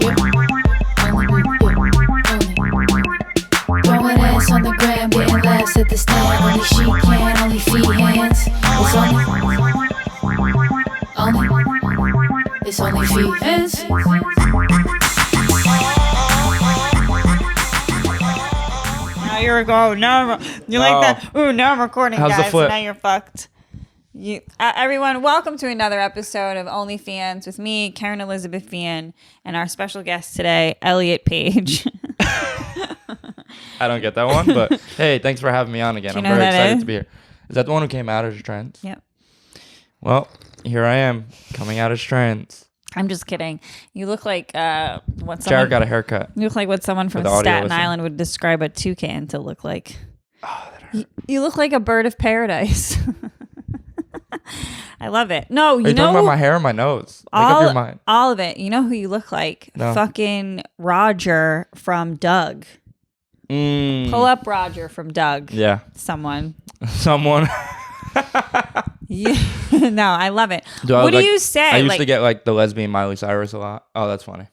Throwing ass on the gram, getting laughs at the stand. Only she can, OnlyFeehans. It's OnlyFeehans. Now you're going. Now you like that? Ooh, now I'm recording, How's the guys. flip? Now you're fucked. Everyone, welcome to another episode of OnlyFeehans with me, Kerryn Elizabeth Feehan, and our special guest today, Elliot Page. I don't get that one, but hey, thanks for having me on again. I'm very excited to be here. Is that the one who came out as trans? Yep. Well, here I am, coming out as trans. I'm just kidding. You look like what Jared got a haircut. You look like what someone from Staten Island would describe a toucan to look like. Oh, that hurt. You look like a bird of paradise. I love it. No, Are you talking about my hair or my nose? Make up your mind. All of it. You know who you look like? No. Fucking Roger from Doug. Pull up Roger from Doug. Yeah. Someone. Yeah. No, I love it. What do you say? I used to get like the lesbian Miley Cyrus a lot. Oh, that's funny.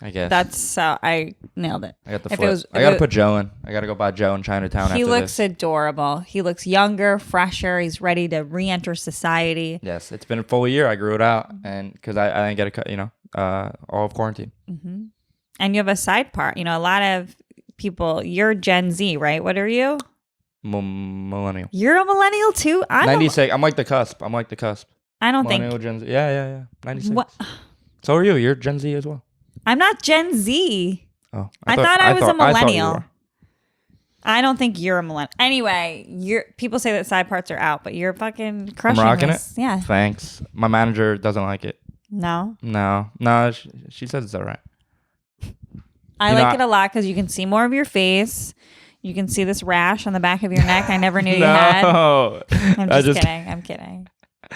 I guess. That's I nailed it. I got the flip. I got to put Joe in. I got to go buy Joe in Chinatown after this. He looks adorable. He looks younger, fresher. He's ready to re-enter society. Yes, it's been a full year. I grew it out, and because I didn't get a cut, all of quarantine. Mm-hmm. And you have a side part. You know, a lot of people. You're Gen Z, right? What are you? Millennial. You're a millennial too. 96. I'm like the cusp. I don't think. Gen Z. Yeah. 96. What? So are you? You're Gen Z as well. I'm not Gen Z. Oh, I thought I was a millennial. I don't think you're a millennial. Anyway, people say that side parts are out, but you're fucking crushing I'm rocking this. it. Yeah. Thanks. My manager doesn't like it. No. She says it's all right. I like it a lot because you can see more of your face. You can see this rash on the back of your neck. I never knew you had. No. I'm just kidding. I'm kidding.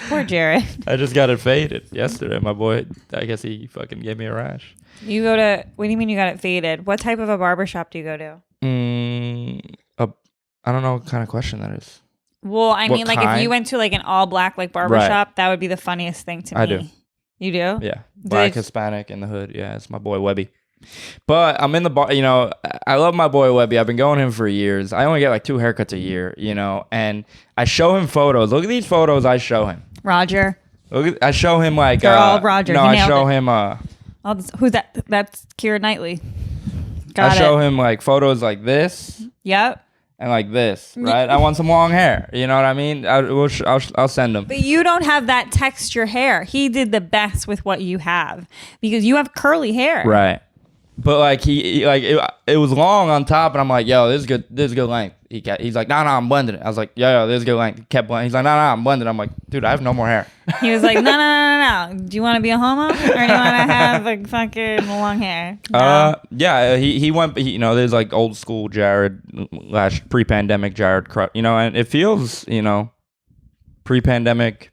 Poor Jared. I just got it faded yesterday. My boy, I guess he fucking gave me a rash. You go to, what do you mean you got it faded? What type of a barbershop do you go to? I don't know what kind of question that is. Well, I mean, like if you went to like an all black like barbershop, that would be the funniest thing to me. I do. You do? Yeah. Black, Hispanic in the hood. Yeah, it's my boy Webby. But I'm in the bar, I love my boy Webby. I've been going him for years. I only get like 2 haircuts a year, and I show him photos. Look at these photos I show him. Roger. I show him like they're all Roger. No, I show him who's that? That's Keira Knightley. I show him like photos like this. Yep. And like this, right? I want some long hair. You know what I mean? I'll send him. But you don't have that texture hair. He did the best with what you have because you have curly hair. Right. But like it was long on top, and I'm like, yo, this is good. This is good length. He's like, no, I'm blending it. I was like, yo, this is good length. He kept blending. He's like, no, I'm blending. I'm like, dude, I have no more hair. He was like, no. Do you want to be a homo, or do you want to have like fucking long hair? No. Yeah, he went. There's like old school Jared / pre-pandemic Jared, and it feels, pre-pandemic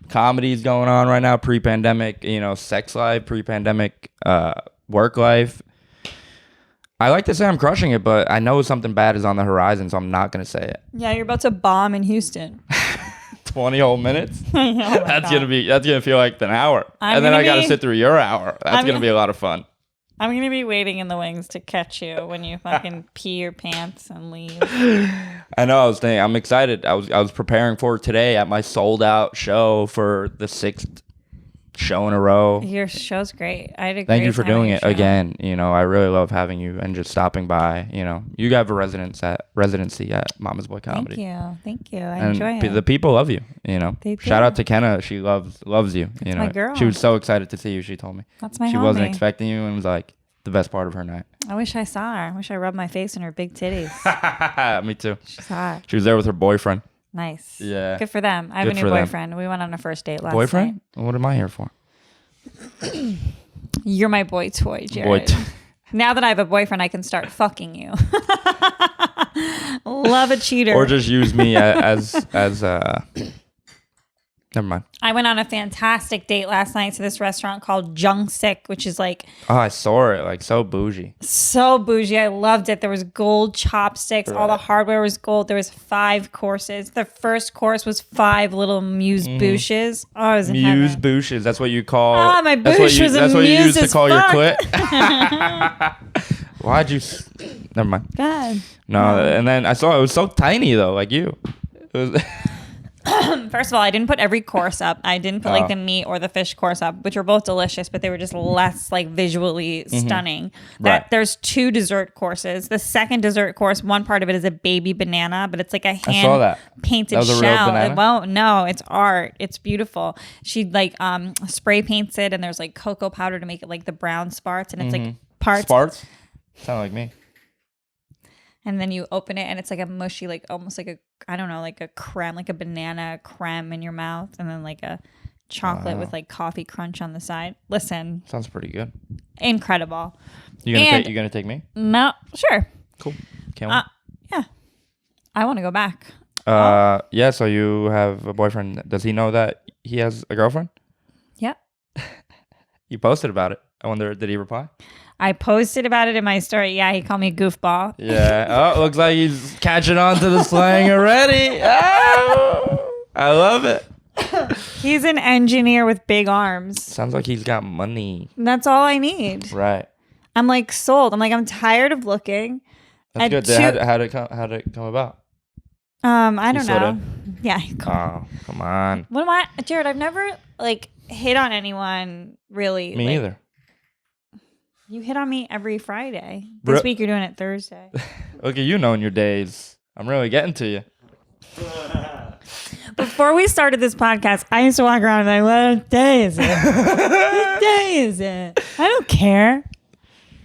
comedies going on right now. Pre-pandemic, sex life. Pre-pandemic, work life. I like to say I'm crushing it, but I know something bad is on the horizon, so I'm not going to say it. Yeah, you're about to bomb in Houston. 20 whole minutes? That's gonna feel like an hour. And then I gotta sit through your hour. That's gonna be a lot of fun. I'm gonna be waiting in the wings to catch you when you fucking pee your pants and leave. I know. I'm excited. I was preparing for today at my sold out show for the 6th show in a row. Your show's great. I had a great Thank you for time doing at it your show. again. I really love having you and just stopping by. You have a residency at Mama's Boy Comedy. Thank you. I enjoy it. The people love you. They do. Shout out to Kenna. She loves you. That's my girl. She was so excited to see you. She told me. That's my She homie. wasn't expecting you and was like the best part of her night. I wish I saw her. I wish I rubbed my face in her big titties. Me too. She's hot. She was there with her boyfriend. Nice. Yeah. Good for them. I have a new boyfriend. We went on a first date last boyfriend? night. What am I here for? You're my boy toy, Jared. Now that I have a boyfriend, I can start fucking you. Love a cheater. Or just use me as Never mind. I went on a fantastic date last night to this restaurant called Jung Sik, which is like Oh, I saw it. Like so bougie. so bougie. I loved it. There was gold chopsticks. All the hardware was gold. There was 5 courses. The first course was 5 little muse bouches. Oh, I was in Muse heaven. bouches. That's what you call. Oh, my bouche was a That's what you muse used to as call your fuck. clit. Why'd you? Never mind. God. No, and then I saw it was so tiny though, like you. It was. First of all, I didn't put every course up. I didn't put like the meat or the fish course up, which were both delicious, but they were just less like visually stunning. Right. There's 2 dessert courses. The second dessert course, one part of it is a baby banana, but it's like a I saw that. painted That was a real shell. banana? Well, no, it's art. It's beautiful. She like spray paints it, and there's like cocoa powder to make it like the brown sparks, and it's like parts. Sparks? Sound like me. And then you open it, and it's like a mushy, like almost like a, I don't know, like a creme, like a banana creme in your mouth, and then like a chocolate with like coffee crunch on the side. Listen, Sounds pretty good. incredible. You gonna take me? No, sure. Cool. Can't wait. Yeah, I want to go back. Yeah. So you have a boyfriend. Does he know that he has a girlfriend? Yep. You posted about it. I wonder, did he reply? I posted about it in my story. Yeah, he called me a goofball. Yeah. Oh, looks like he's catching on to the slang already. Oh, I love it. He's an engineer with big arms. Sounds like he's got money. That's all I need. Right. I'm like sold. I'm like, I'm tired of looking. That's good. How did it come about? I don't slid know. in? Yeah. Oh, come on. What am I, Jared? I've never like hit on anyone really. Me like, either. You hit on me every Friday. This week you're doing it Thursday. Look at you knowing your days. I'm really getting to you. Before we started this podcast, I used to walk around and like, what day is it? What day is it? I don't care.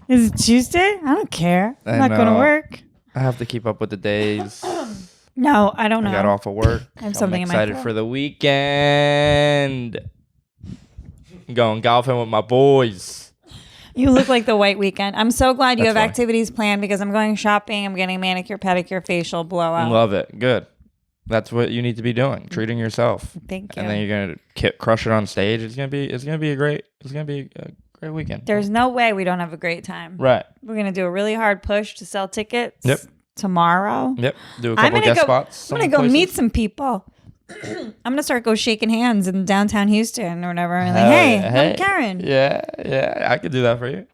Is it Tuesday? I don't care. I'm not going to work. I have to keep up with the days. No, I don't know. I got off of work. I have something in I'm my excited throat. for the weekend. I'm going golfing with my boys. You look like the white weekend. I'm so glad you That's have funny. activities planned because I'm going shopping. I'm getting manicure, pedicure, facial, blowout. Love it. Good. That's what you need to be doing. Treating yourself. Thank you. And then you're gonna crush it on stage. It's gonna be a great weekend. There's no way we don't have a great time. Right. We're going to do a really hard push to sell tickets Yep. tomorrow. Yep. Do a I'm couple gonna guest go, spots. I'm going to go meet some people. I'm going to start shaking hands in downtown Houston or whatever. And like, hey, I'm Kerryn. Yeah. I could do that for you.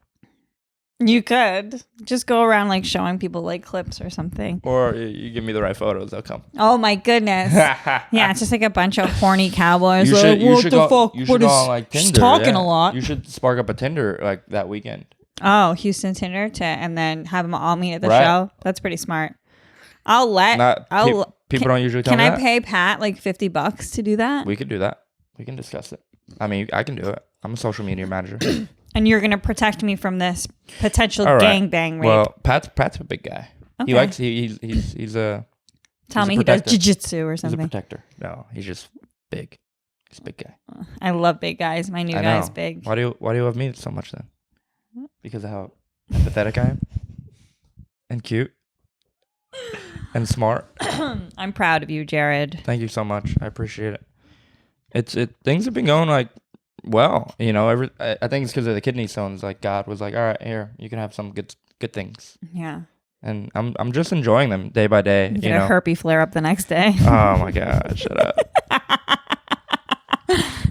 You could. Just go around showing people clips or something. Or you give me the right photos, they'll come. Oh my goodness. Yeah, it's just a bunch of horny cowboys. You should go on Tinder. She's talking yeah. a lot. You should spark up a Tinder that weekend. Oh, Houston Tinder and then have them all meet at the Right. show. That's pretty smart. People don't usually tell Can me I that. pay Pat $50 to do that? We could do that. We can discuss it. I mean, I can do it. I'm a social media manager. And you're gonna protect me from this potential All right. gangbang rape. Well, Pat's a big guy. Okay. He likes he's a Tell he's me a he does protector. jiu-jitsu or He's a something. protector. No, he's just big. He's a big guy. I love big guys. My new I guy's know. big. Why do you love me so much then? Because of how empathetic I am and cute and smart. I'm proud of you, Jared. Thank you so much. I appreciate it. Things have been going well, I think it's because of the kidney stones. God was like, all right, here, you can have some good things. Yeah. And I'm just enjoying them day by day. You get a herpes flare up the next day. Oh my God, shut up.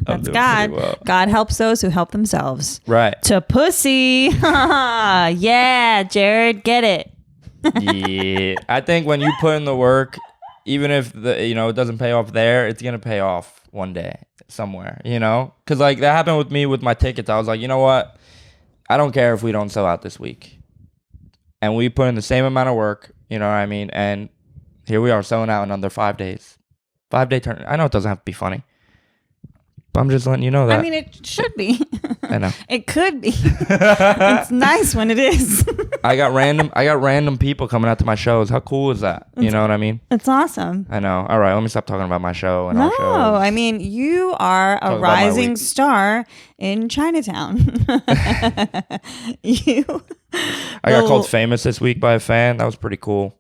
That's God. Well. God helps those who help themselves. Right. To pussy. Yeah, Jared, get it. Yeah. I think when you put in the work, even if it doesn't pay off there, it's gonna pay off one day somewhere, because that happened with me with my tickets. I was like, you know what, I don't care if we don't sell out this week, and we put in the same amount of work, you know what I mean, and here we are selling out in under 5 days. 5-day turn. I know it doesn't have to be funny, but I'm just letting you know that. I mean, it should be. I know. It could be. It's nice when it is. I got random people coming out to my shows. How cool is that? You know what I mean? It's awesome. I know. All right, let me stop talking about my show and our shows. No, I mean, you are a about my rising week. star in Chinatown. I got called famous this week by a fan. That was pretty cool.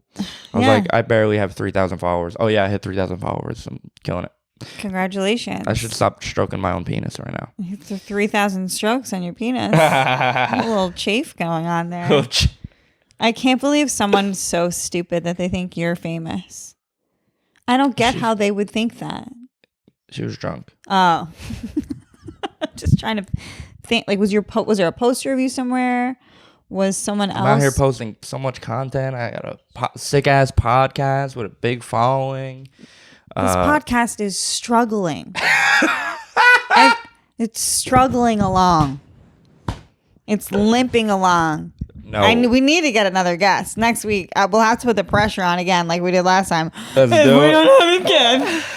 I was Yeah. like, I barely have 3,000 followers. Oh yeah, I hit 3,000 followers. I'm killing it. Congratulations. I should stop stroking my own penis right now. It's 3,000 strokes on your penis. A little chafe going on there. I can't believe someone's so stupid that they think you're famous. I don't get how they would think that. She was drunk. Oh. Just trying to think. Like, was there a poster of you somewhere? Was someone else? I'm out here posting so much content. I got a sick ass podcast with a big following. This podcast is struggling. It's struggling along. It's limping along. No. We need to get another guest next week. We'll have to put the pressure on again, like we did last time. Let's If do we it. don't have a guest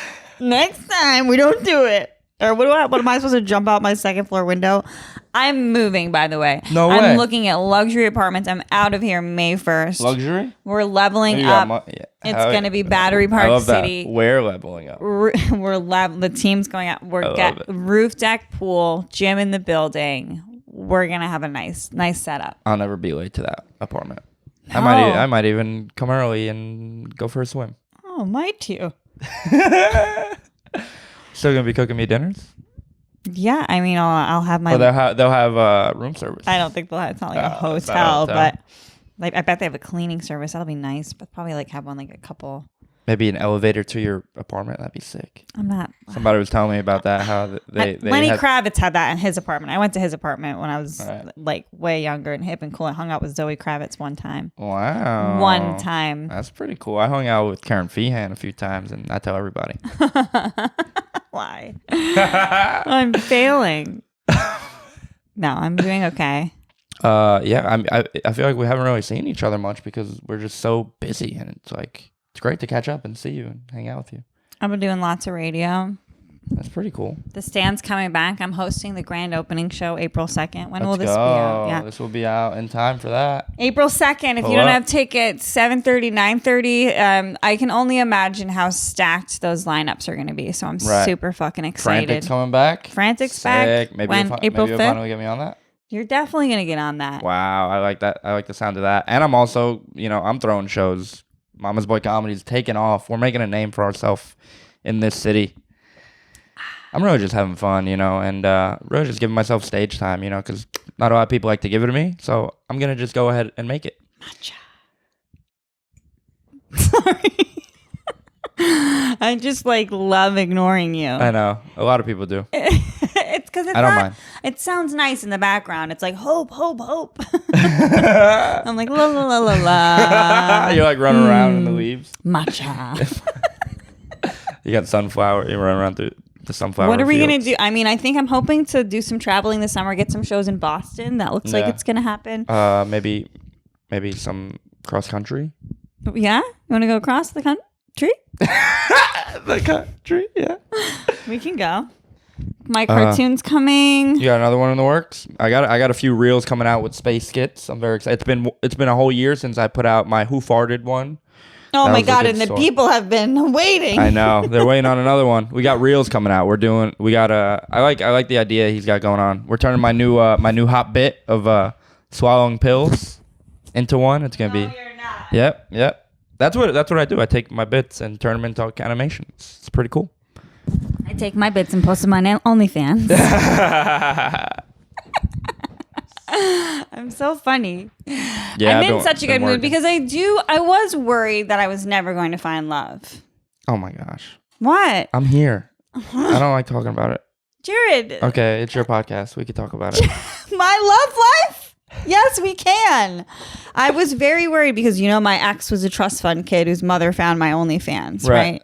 next time, we don't do it. Or what am I supposed to jump out my second floor window? I'm moving, by the way. No way. I'm looking at luxury apartments. I'm out of here May 1st. Luxury? We're leveling You up. got It's going to be Battery Park I love City. That. We're leveling up. The team's going out. I love it. Roof deck pool, gym in the building. We're going to have a nice setup. I'll never be late to that apartment. No. I might even come early and go for a swim. Oh, might you? Still gonna be cooking me dinners? Yeah, I mean, I'll have my. Oh, they'll have room service. I don't think they'll have. It's not like a It's not hotel, but like I bet they have a cleaning service. That'll be nice. But probably like have one like a couple. Maybe an elevator to your apartment. That'd be sick. I'm not. Somebody was telling me about that. How they Lenny had, Kravitz had that in his apartment. I went to his apartment when I was Right. like way younger and hip and cool. I hung out with Zoe Kravitz one time. Wow. One time. That's pretty cool. I hung out with Kerryn Feehan a few times, and I tell everybody. Why? I'm failing. No, I'm doing okay. Yeah. I feel like we haven't really seen each other much because we're just so busy, and it's like it's great to catch up and see you and hang out with you. I've been doing lots of radio. That's pretty cool. The Stand's coming back. I'm hosting the grand opening show April 2nd. When will Let's this go. be out? Yeah. This will be out in time for that. April 2nd. If Pull you don't up. have tickets, 7:30, 9:30. I can only imagine how stacked those lineups are going to be. So I'm Right. super fucking excited. Frantic's coming back. Frantic's back. Sick. Maybe When? April you'll 5th? finally get me on that. You're definitely going to get on that. Wow, I like that. I like the sound of that. And I'm also, I'm throwing shows. Mama's Boy Comedy's taking off. We're making a name for ourselves in this city. I'm really just having fun, and really just giving myself stage time, because not a lot of people like to give it to me. So I'm going to just go ahead and make it. Matcha. Sorry. I just love ignoring you. I know. A lot of people do. It's because I don't mind. It sounds nice in the background. It's like hope, hope, hope. I'm like la la la la la. You're like running around in the leaves. Matcha. You got sunflower. You run around through the sunflower. What are we gonna fields. do? I mean, I think I'm hoping to do some traveling this summer. Get some shows in Boston. That looks like Yeah. it's gonna happen. Maybe some cross country. Yeah, you want to go across the country? The country, yeah. We can go. My cartoon's coming. You got another one in the works? I got a few reels coming out with space skits. I'm very excited. It's been a whole year since I put out my Who Farted one. Oh That my was a god! good And the story. people have been waiting. I know they're waiting on another one. We got reels coming out. I like the idea he's got going on. We're turning my new hot bit of swallowing pills into one. It's gonna be. You're not. Yep. That's what I do. I take my bits and turn them into animations. It's pretty cool. I take my bits and post them on OnlyFans. I'm so funny. Yeah, I'm I've in been- such a been good mood working. because I was worried that I was never going to find love. Oh my gosh, What? I'm here. I don't like talking about it. Jared, Okay, it's your podcast. We could talk about it. my love life? Yes, we can. I was very worried because, my ex was a trust fund kid whose mother found my OnlyFans, right?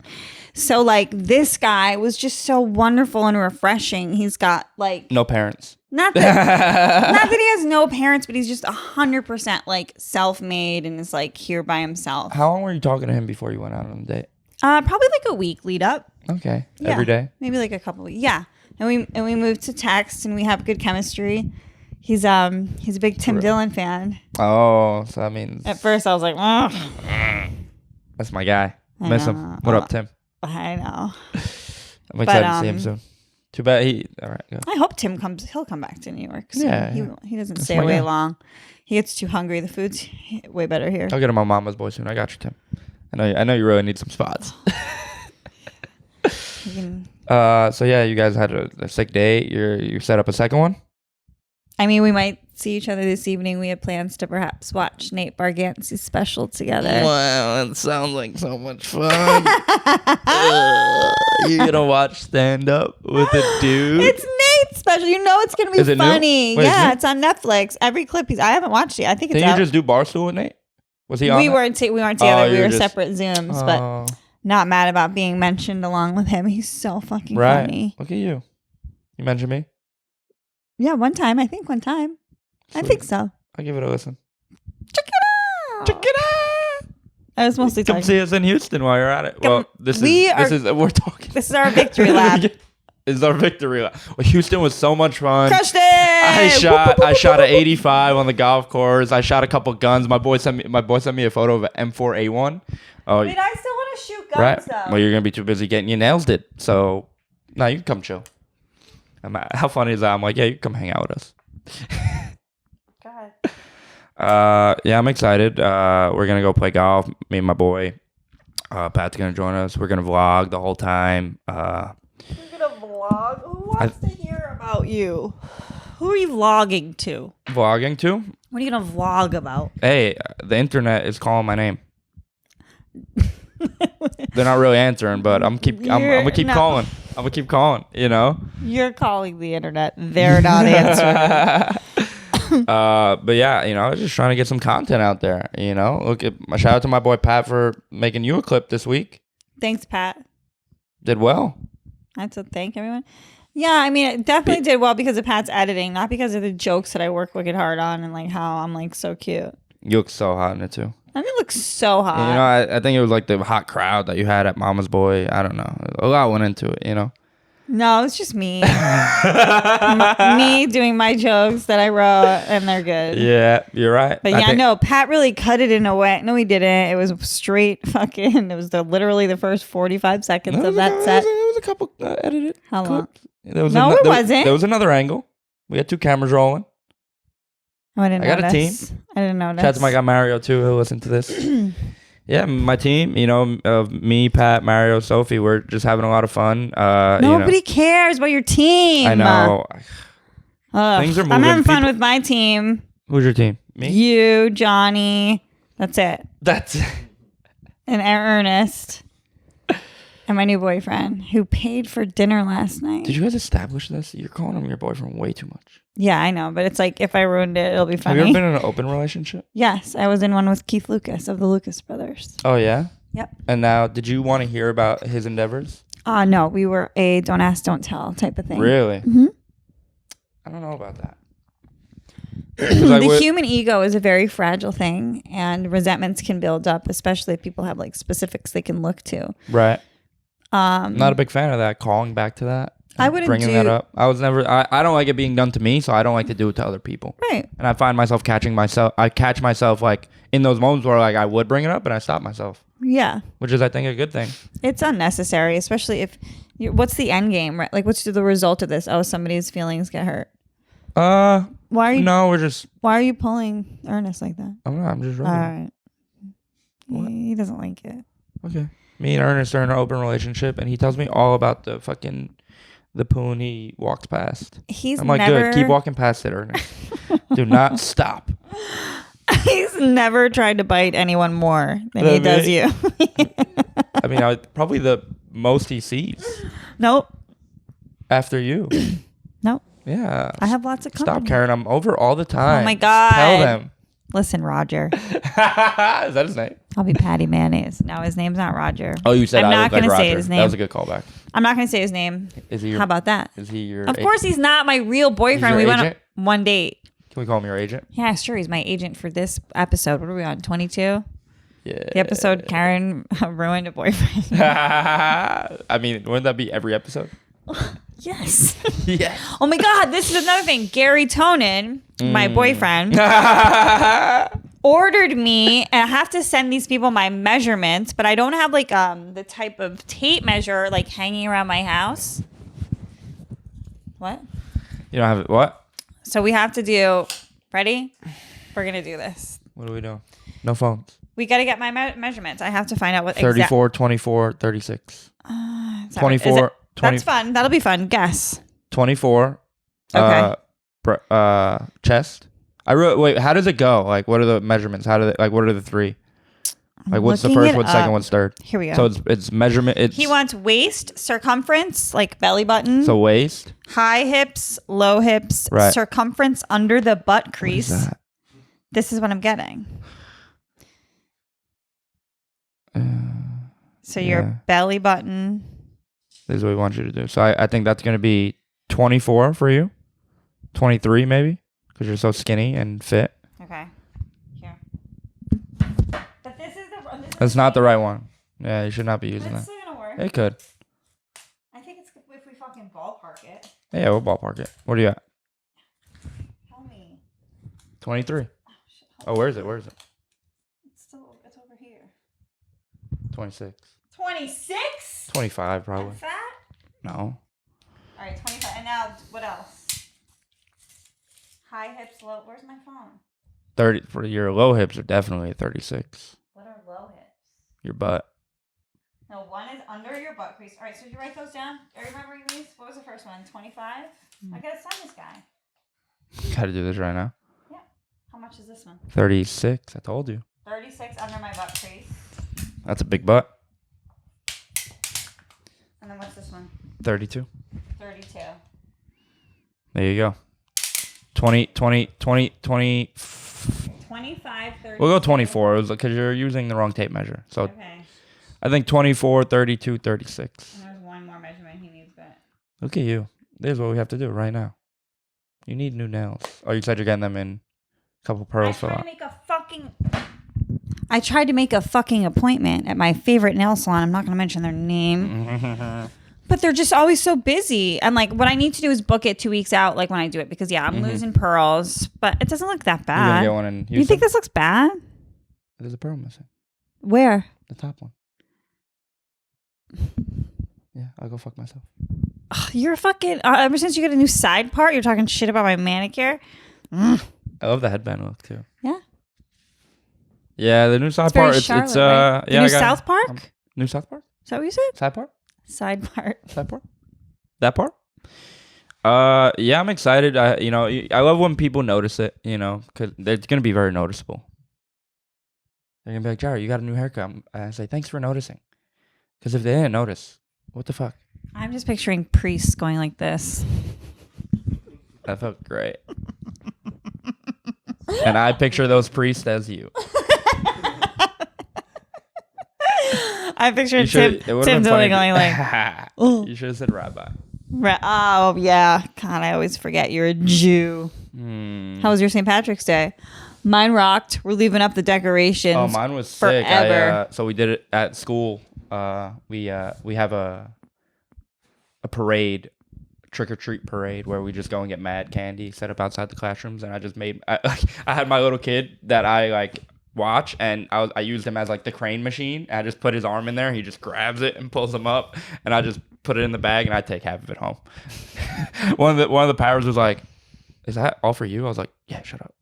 So, this guy was just so wonderful and refreshing. He's got, No parents. not that he has no parents, but he's just 100% self-made and is here by himself. How long were you talking to him before you went out on a date? Probably a week lead up. Okay, Yeah. every day. Maybe a couple weeks. Yeah. And we moved to text and we have good chemistry. He's a big Tim Dillon fan. Oh, so that means At first I was like, oh, that's my guy. I Miss know. him. What up, Tim? I know. I'm excited to see him soon. Too bad he. All right, go. I hope Tim comes. He'll come back to New York. So Yeah. He doesn't That's stay my away guy. long. He gets too hungry. The food's way better here. I'll get him on Mama's Boy soon. I got you, Tim. I know you really need some spots. So yeah, you guys had a sick day. You set up a second one. I mean, we might see each other this evening. We have plans to perhaps watch Nate Bargatze's special together. Wow, that sounds like so much fun. You're gonna watch stand up with a dude? It's Nate's special. You know it's gonna be funny. Wait, yeah, it's on Netflix. Every clip I haven't watched it. I think it's Didn't out. you just do Barstool with Nate? Was he on? We weren't together. We were just separate Zooms, but not mad about being mentioned along with him. He's so fucking funny. Look at you. You mentioned me? Yeah, one time. I think. Sweet. I think so. I'll give it a listen. Check it out. I was mostly Come talking. see us in Houston while you're at it. Well, we're talking. This is our victory lap. This is our victory lap. Well, Houston was so much fun. Crushed it. I shot an 85 on the golf course. I shot a couple guns. My boy sent me a photo of an M4A1. Oh, I mean, I still want to shoot guns right. though. Well, you're gonna be too busy getting your nails did. So, no, you can come chill. How funny is that? I'm like, yeah, you can come hang out with us. Go ahead. Yeah, I'm excited. We're gonna go play golf. Me and my boy. Pat's gonna join us. We're gonna vlog the whole time. We're gonna vlog. Who wants to hear about you? Who are you vlogging to? Vlogging too? What are you gonna vlog about? Hey, the internet is calling my name. They're not really answering, but I'm gonna keep calling. I'm gonna keep calling. You know. You're calling the internet. They're not answering. But yeah, you know, I was just trying to get some content out there. You know, look at my shout out to my boy Pat for making you a clip this week. Thanks, Pat. Did well. I have to thank everyone. Yeah, I mean, it definitely did well because of Pat's editing, not because of the jokes that I work wicked hard on and like how I'm like so cute. You look so hot in it too. I mean, it looks so hot. You know, I think it was like the hot crowd that you had at Mama's Boy. I don't know. A lot went into it, you know. No, it's just me. Me doing my jokes that I wrote, and they're good. Yeah, you're right. But yeah, no, Pat really cut it in a way. No, he didn't. It was straight fucking. It was literally the first 45 seconds of that set. It was a couple edited. How long? It wasn't. There was another angle. We had two cameras rolling. Oh, I didn't got notice. a team. I didn't notice. Shout out to my guy Mario too. He'll listen to this. Yeah, my team. You know, me, Pat, Mario, Sophie. We're just having a lot of fun. Nobody cares about your team. I know. Things are moving. I'm having fun with my team. Who's your team? Me. You, Johnny. That's it. And Ernest. And my new boyfriend, who paid for dinner last night. Did you guys establish this? You're calling him your boyfriend way too much. Yeah, I know, but it's like if I ruined it, it'll be funny. Have you ever been in an open relationship? Yes, I was in one with Keith Lucas of the Lucas Brothers. Oh yeah. Yep. And now, did you want to hear about his endeavors? No, we were a don't ask, don't tell type of thing. Really? Mm-hmm. I don't know about that. The human ego is a very fragile thing, and resentments can build up, especially if people have like specifics they can look to. Right. I'm not a big fan of that. Calling back to that. I wouldn't bringing that up. I was never. I don't like it being done to me, so I don't like to do it to other people. Right. And I find myself I catch myself like in those moments where like I would bring it up, and I stop myself. Yeah. Which is, I think, a good thing. It's unnecessary, especially if. What's the end game, right? Like, what's the result of this? Oh, somebody's feelings get hurt. Why are you? No, we're just. Why are you pulling Ernest like that? I'm just. All right. He doesn't like it. Okay. Me and Ernest are in an open relationship, and he tells me all about the poon he walks past. I'm like, good, keep walking past it, Ernest. Do not stop. He's never tried to bite anyone more than he does you. I mean, probably the most he sees. Nope. After you. Nope. Yeah. I have lots of company. Stop, Kerryn. I'm over all the time. Oh my God. Tell them. Listen, Roger. Is that his name? I'll be Patty Mayonnaise. No, his name's not Roger. Oh, you said I'm I not look like going to Roger. say his name. That was a good callback. I'm not going to say his name. Is he? How about that? Is he your? Of course, he's not my real boyfriend. We went on one date. Can we call him your agent? Yeah, sure. He's my agent for this episode. What are we on? 22. Yeah. The episode Kerryn ruined a boyfriend. I mean, wouldn't that be every episode? Yes. Yes. Oh my God, this is another thing. Gary Tonin, my boyfriend, ordered me, and I have to send these people my measurements, but I don't have like the type of tape measure like hanging around my house. What? You don't have it? What? So we have to do. Ready? We're gonna do this. What are we doing? No phones. We got to get my measurements. I have to find out what 34, 24, 36. 24, 20. That's fun. That'll be fun. Guess. 24. Okay. Chest. Wait, how does it go? Like, what are the measurements? What are the three? Like, what's the first, what's second, what's third? Here we go. So it's measurement. He wants waist, circumference, like belly button. So waist. High hips, low hips, right. Circumference under the butt crease. What is that? This is what I'm getting. So your belly button. This is what we want you to do. So I think that's going to be 24 for you. 23 maybe, because you're so skinny and fit. Okay. Here. But this is the. That's not the right one. Yeah, you should not be using that. It's still gonna work. It could. I think it's if we fucking ballpark it. Yeah, we'll ballpark it. What are you at? Tell me. 23. Oh, where is it? It's over here. 26. 26? 25 probably. I'm fat? No. All right, 25. And now, what else? High hips, low. Where's my phone? 30 for your low hips are definitely 36. What are low hips? Your butt. No, one is under your butt crease. All right, so did you write those down? I remember these. What was the first one? 25? I gotta sign this guy. Gotta do this right now. Yeah. How much is this one? 36. I told you. 36 under my butt crease. That's a big butt. And then what's this one? 32. 32. There you go. 20. 25, 30. We'll go 24 because you're using the wrong tape measure. So Okay. I think 24, 32, 36. And there's one more measurement he needs, but. Look at you. This is what we have to do right now. You need new nails. Oh, you said you're getting them in a couple pearls. I tried to make a fucking appointment at my favorite nail salon. I'm not going to mention their name. But they're just always so busy. And like what I need to do is book it 2 weeks out, like when I do it, because I'm losing pearls, but it doesn't look that bad. Get one in Houston? You think this looks bad? There's a pearl missing. Where? The top one. Yeah, I'll go fuck myself. Ugh, you're fucking. Ever since you got a new side part, you're talking shit about my manicure. I love the headband look too. Yeah. Yeah, the new South Park. Charlotte, right? Yeah. New South Park. New South Park. Is that what you said? Side part. Side part. Side part. That part. Yeah, I'm excited. I love when people notice it. Because it's gonna be very noticeable. They're gonna be like, Jared, you got a new haircut. I say, thanks for noticing. Because if they didn't notice, what the fuck? I'm just picturing priests going like this. That felt great. And I picture those priests as you. I pictured Tim Dillon going like, you should have said rabbi. Oh, yeah. God, I always forget you're a Jew. How was your St. Patrick's Day? Mine rocked. We're leaving up the decorations. Oh, mine was forever. Sick. So we did it at school. We have a parade, trick-or-treat parade, where we just go and get mad candy set up outside the classrooms. And I just I had my little kid that I watch, and I used him as the crane machine. I just put his arm in there. He just grabs it and pulls him up, and I just put it in the bag, and I take half of it home. one of the powers was like, "Is that all for you?" I was like, "Yeah, shut up."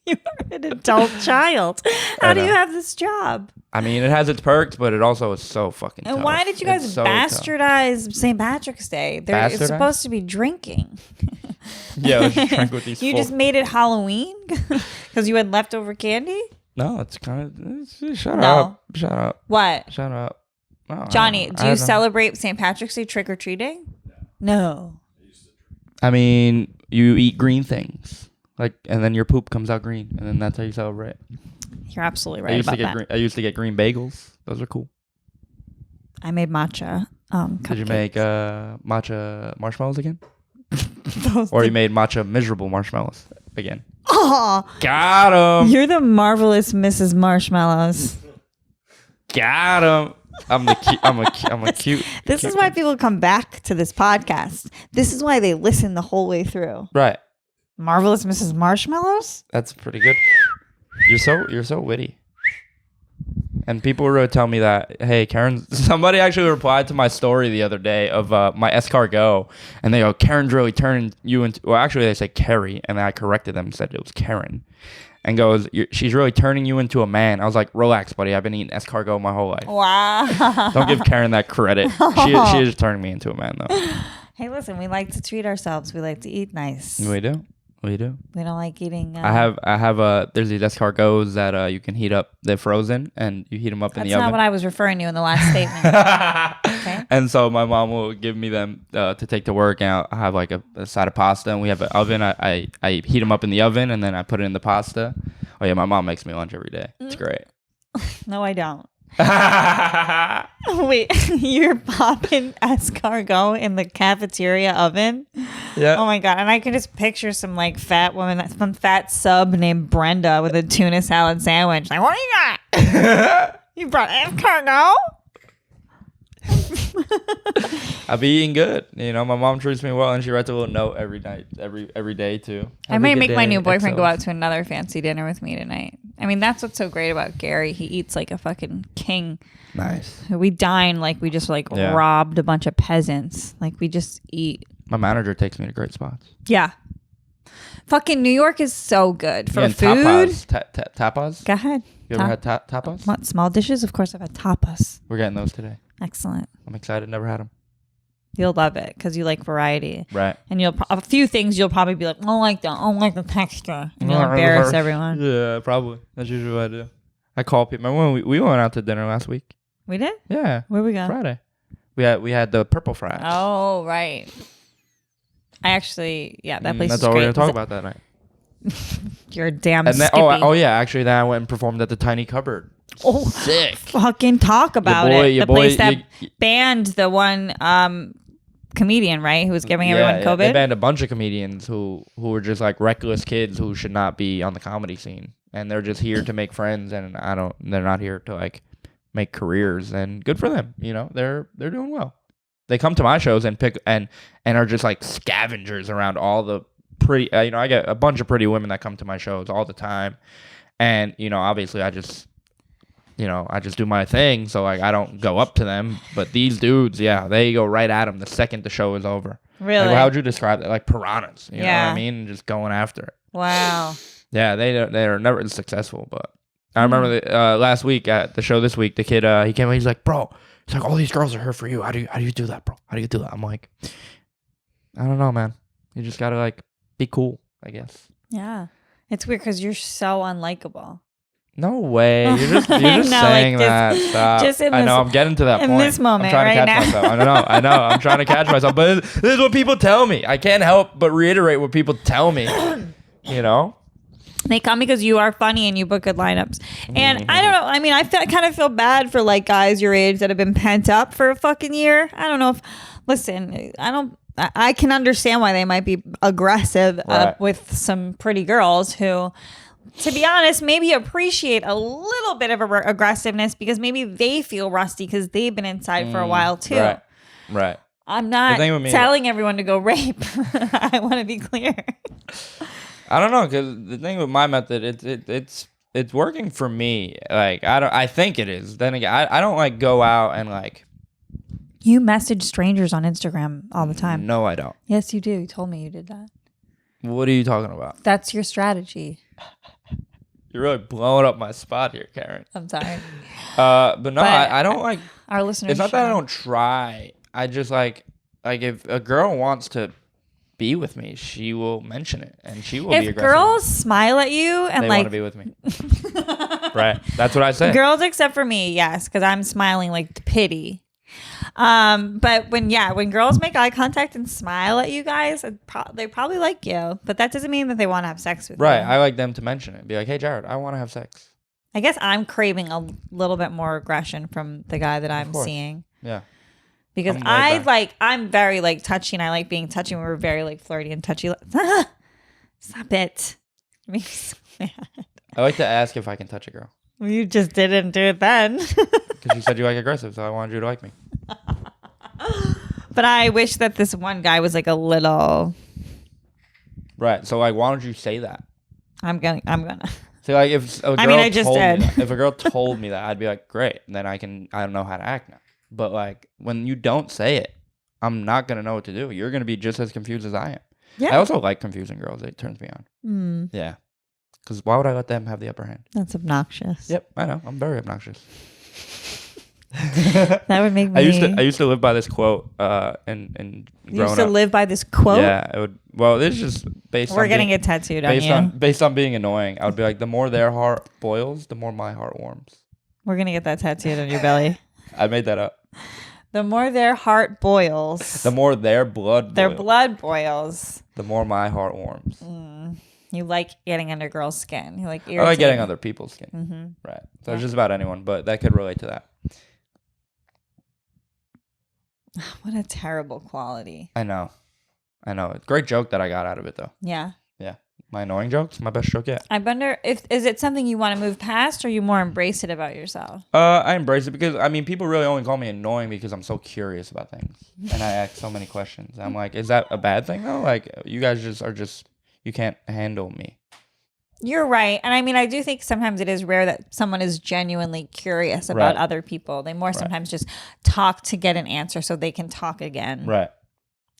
You are an adult child. How do you have this job? I mean, it has its perks, but it also is so fucking tough. And why did you guys bastardize St. Patrick's Day? It's supposed to be drinking. Yeah, let's drink with these. You just made it Halloween because you had leftover candy? No, it's kind of. Shut up. What? Shut up. No, Johnny, do you celebrate St. Patrick's Day trick or treating? No. I mean, you eat green things, and then your poop comes out green, and then that's how you celebrate. You're absolutely right about that. I used to get green bagels. Those are cool. I made matcha. Did you make matcha marshmallows again? Or you made matcha miserable marshmallows again? Oh, got him! You're the marvelous Mrs. Marshmallows. Got him! I'm a cute. This is why people come back to this podcast. This is why they listen the whole way through. Right. Marvelous Mrs. Marshmallows? That's pretty good. You're so witty. And people were telling me that, hey, Kerryn, somebody actually replied to my story the other day of my escargot, and they go, Kerryn's really turning you into, well, actually they said Kerry, and then I corrected them and said it was Kerryn, and goes, she's really turning you into a man. I was like, relax, buddy, I've been eating escargot my whole life. Wow. Don't give Kerryn that credit. She is turning me into a man, though. Hey, listen, we like to treat ourselves. We like to eat nice. We do. We do. We don't like eating. I have there's these escargots that you can heat up. They're frozen, and you heat them up in the oven. That's not what I was referring to in the last statement. Okay. And so my mom will give me them to take to work, and I have like a side of pasta, and we have an oven. I heat them up in the oven, and then I put it in the pasta. Oh yeah, my mom makes me lunch every day. It's great. No, I don't. Wait, you're popping escargot in the cafeteria oven? Yeah. Oh my god! And I can just picture some like fat woman, some fat sub named Brenda with a tuna salad sandwich. Like, what do you got? You brought escargot? I be eating good. You know, my mom treats me well, and she writes a little note every night, every day too. I Have a might good make my day, new boyfriend XO. go out to another fancy dinner with me tonight. I mean, that's what's so great about Gary. He eats like a fucking king. Nice. We dine like we just like Yeah. robbed a bunch of peasants. Like we just eat. My manager takes me to great spots. Yeah. Fucking New York is so good for Yeah, and food. Tapas. Tapas? Go ahead. You ever had tapas? What, small dishes? Of course, I've had tapas. We're getting those today. Excellent. I'm excited. Never had them. You'll love it because you like variety. Right. And a few things you'll probably be like, I don't like the texture. And you'll embarrass everyone. Yeah, probably. That's usually what I do. I call people. Remember when we went out to dinner last week? We did? Yeah. Where we go? Friday. We had the purple fries. Oh, right. I actually, yeah, that place is That's all we're great. going to talk about that night. You're a damn And then, skippy. oh yeah, actually then I went and performed at the Tiny Cupboard. Oh, sick. Fucking talk about Your it. boy, The place that banned the one comedian, right? Who was giving everyone COVID. They banned a bunch of comedians who were just like reckless kids who should not be on the comedy scene. And they're just here to make friends, and they're not here to like make careers, and good for them. You know, they're doing well. They come to my shows and pick and are just like scavengers around all the pretty, I get a bunch of pretty women that come to my shows all the time. And, obviously I just do my thing. So like, I don't go up to them, but these dudes, yeah, they go right at them the second the show is over. Really? Like, how would you describe that? Like piranhas, you know what Yeah. I mean? Just going after it. Wow. Yeah. They're never successful, but I remember last week at the show this week, the kid, he came in, he's like, bro, it's like all these girls are here for you. How do you do that, bro? How do you do that? I'm like, I don't know, man. You just gotta like be cool, I guess. Yeah. It's weird because you're so unlikable. No way. You're just No, saying like that. Stop. just in I know. this- I'm getting to that in point. this moment I'm trying right to catch now. myself. I know. I'm trying to catch myself. But this is what people tell me. I can't help but reiterate what people tell me. You know? They come because you are funny and you book good lineups. And I don't know. I mean, I kind of feel bad for like guys your age that have been pent up for a fucking year. I don't know if, listen, I can understand why they might be aggressive Right. with some pretty girls who, to be honest, maybe appreciate a little bit of aggressiveness because maybe they feel rusty because they've been inside for a while too. Right. I'm not thing with me- telling everyone to go rape. I want to be clear. I don't know, because the thing with my method, it's working for me. Like I think it is. Then again, I don't like go out and like. You message strangers on Instagram all the time. No, I don't. Yes, you do. You told me you did that. What are you talking about? That's your strategy. You're really blowing up my spot here, Kerryn. I'm sorry. But no, But I don't like. Our listeners. It's not that I should- don't try. I just like if a girl wants to be with me, she will mention it, and she will be If aggressive. girls smile at you and they like want to be with me, right? That's what I say. girls, except for me, yes, because I'm smiling like pity. But when girls make eye contact and smile at you guys, they probably like you, but that doesn't mean that they want to have sex with Right. you. I like them to mention it. Be like, hey, Jared, I want to have sex. I guess I'm craving a little bit more aggression from the guy that I'm course. seeing. Yeah. Because I'm right back. I'm very like touchy and I like being touchy. We're very like flirty and touchy. Stop it. It makes me so mad. I like to ask if I can touch a girl. Well, you just didn't do it then. Because you said you like aggressive, so I wanted you to like me. But I wish that this one guy was like a little. Right. So like, why don't you say that? I'm gonna. See, like if a girl I just told did. me that, if a girl told me that, I'd be like, great. And then I don't know how to act now. But like when you don't say it, I'm not gonna know what to do. You're gonna be just as confused as I am. Yeah. I also like confusing girls. It turns me on. Yeah. Because why would I let them have the upper hand? That's obnoxious. Yep, I know. I'm very obnoxious. That would make me. I used to live by this quote. And you used to live by this quote. Yeah, it would. Well, this is just based. We're getting it tattooed on you. Based on being annoying, I would be like, the more their heart boils, the more my heart warms. We're gonna get that tattooed on your belly. I made that up. The more their heart boils, the more their blood boils, the more my heart warms. You like getting under girls' skin. You like irritating. I like getting under people's skin. Right. So it's just about anyone, but that could relate to that. What a terrible quality. I know. It's a great joke that I got out of it, though. Yeah. Yeah. My annoying joke's my best joke yet. I wonder is it something you want to move past, or you more embrace it about yourself? I embrace it because, people really only call me annoying because I'm so curious about things. And I ask so many questions. I'm like, is that a bad thing, though? Like, you guys you can't handle me. You're right. And I do think sometimes it is rare that someone is genuinely curious about other people. They more sometimes just talk to get an answer so they can talk again. Right.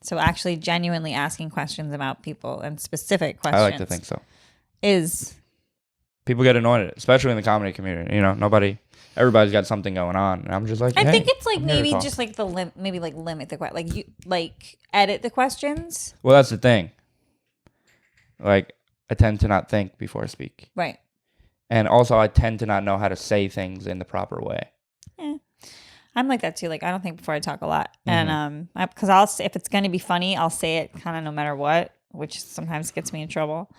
So actually genuinely asking questions about people and specific questions. I like to think so. People get annoyed, especially in the comedy community. Everybody's got something going on. And I'm just like, I think it's like maybe just like limit the question. Like you edit the questions. Well, that's the thing. Like, I tend to not think before I speak. Right. And also, I tend to not know how to say things in the proper way. Yeah. I'm like that too. Like, I don't think before I talk a lot. And because if it's going to be funny, I'll say it kind of no matter what, which sometimes gets me in trouble.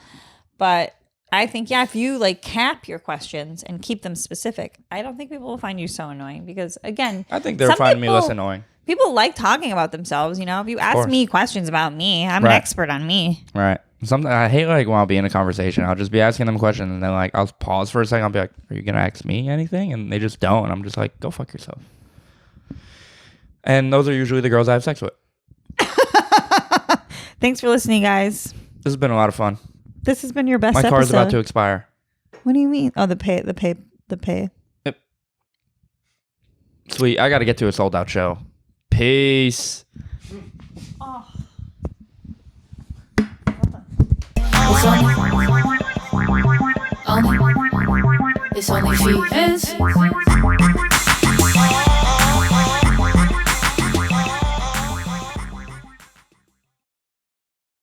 But I think, if you cap your questions and keep them specific, I don't think people will find you so annoying because, again, I think they'll find me less annoying. People like talking about themselves, If you ask me questions about me, I'm an expert on me. Right. Something I hate, when I'll be in a conversation, I'll just be asking them questions, and then I'll pause for a second. I'll be like, "Are you gonna ask me anything?" And they just don't. I'm just like, "Go fuck yourself." And those are usually the girls I have sex with. Thanks for listening, guys. This has been a lot of fun. This has been your best episode. My car's about to expire. What do you mean? Oh, the pay. Yep. Sweet. I got to get to a sold out show. Peace. Oh. It's OnlyFeehans.